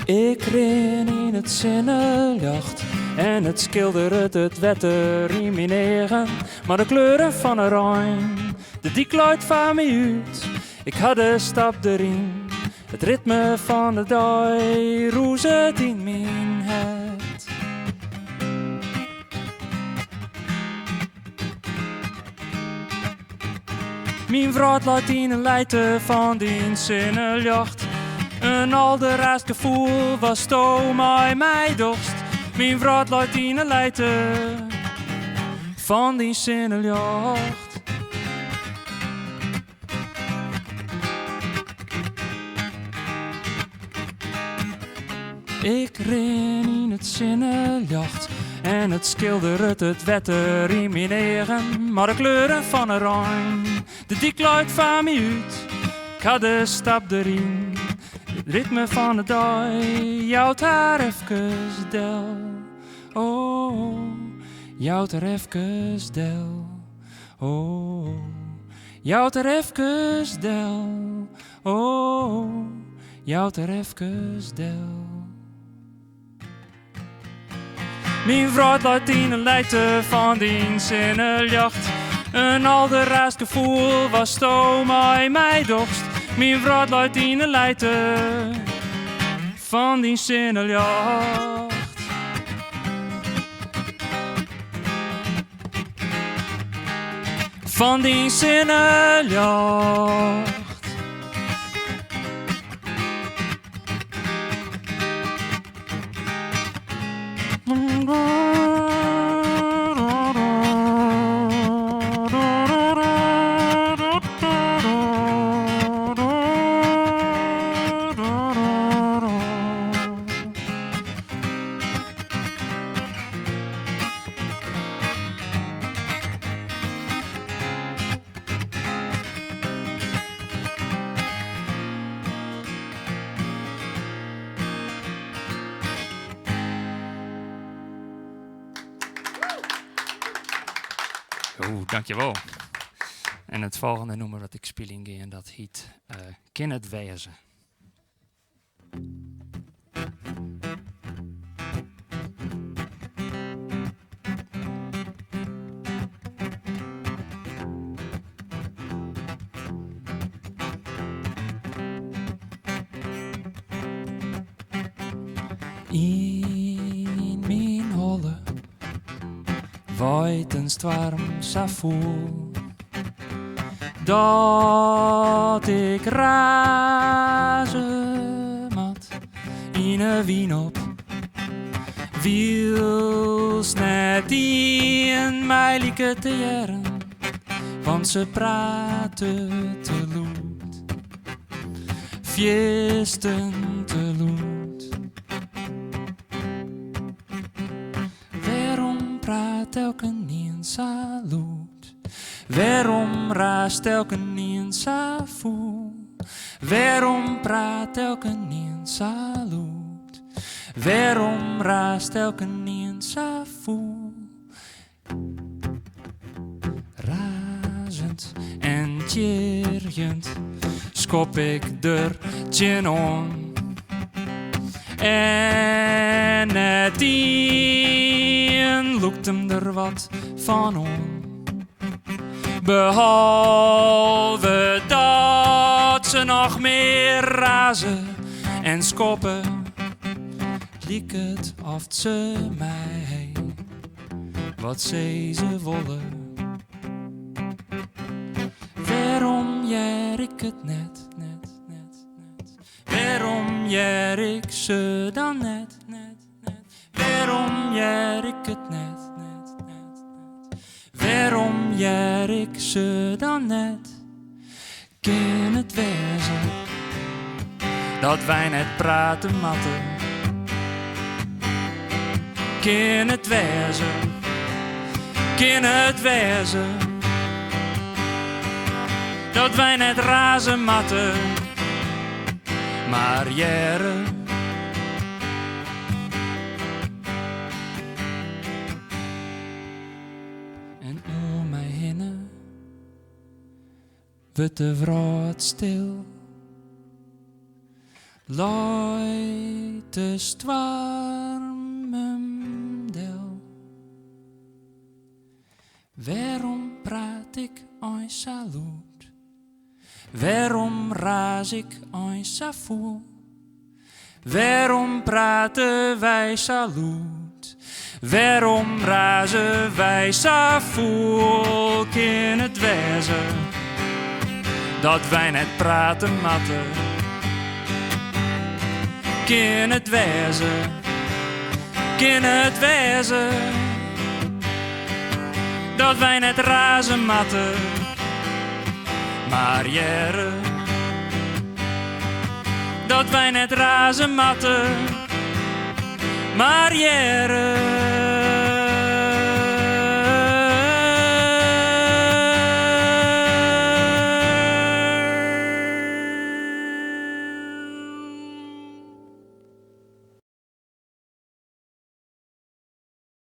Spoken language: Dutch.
Ik ren in het zinnenjacht en het schildert het wetter in mijn eigen. Maar de kleuren van een Rijn, de dikluid van me uit. Ik had de stap erin, het ritme van de dag roezet in mijn het. Mijn vrouw laat in een leiden van die zinnenjacht. Een alderaast gevoel was to mij dorst. Mijn vrouw laat in een leiden van die zinnenjacht. Ik ren in het zinnenjacht en het schildert het wetter in mijn eigen. Maar de kleuren van een Rijn, de dikluid van me uit. Ik had de stap erin, het ritme van de dag, jouwt haar even del. Oh, jouwt er even del. Oh, jouwt er even del. Oh, jouwt er even del. Mijn vrouw laat in een leiden van die zinnenjacht. Een alderaast gevoel was to mij dorst. Mijn vrouw laat in een leiden van die zinnenjacht. Van die zinnenjacht. Dankjewel. En het volgende nummer dat ik speel in en dat heet Ken het wezen. In mijn holle waait een storm zo voel dat ik razen mat in een wien op wiels net in mij lieke te jaren, want ze praten te loed, fiesten te loed. Waarom praat elke niet een salut? Waarom raast elke niet een savoel? Waarom praat elke niet een salut? Waarom raast elke niet een savoel? Razend en tjergend schop ik er tjen om. En het een loekt hem er wat van om. Behalve dat ze nog meer razen en schoppen, liek het of ze mij wat ze wollen. Waarom jij ik het net? Waarom jij ik ze dan net? Waarom jij ik het net? Waarom jij ik ze dan net? Ken het wezen dat wij net praten matten? Ken het wezen dat wij net razen matten? Maar jaren en om mij heen wordt de vrouw stil. Leute stwarmen del. Waarom praat ik eens zo luid? Waarom raas ik eens zo vol? Waarom praten wij zo luid? Waarom razen wij zo vol? In het wezen dat wij net praten matten. Kin het wezen dat wij net razen matten. Maar jere dat wij net razen matten. Maar jere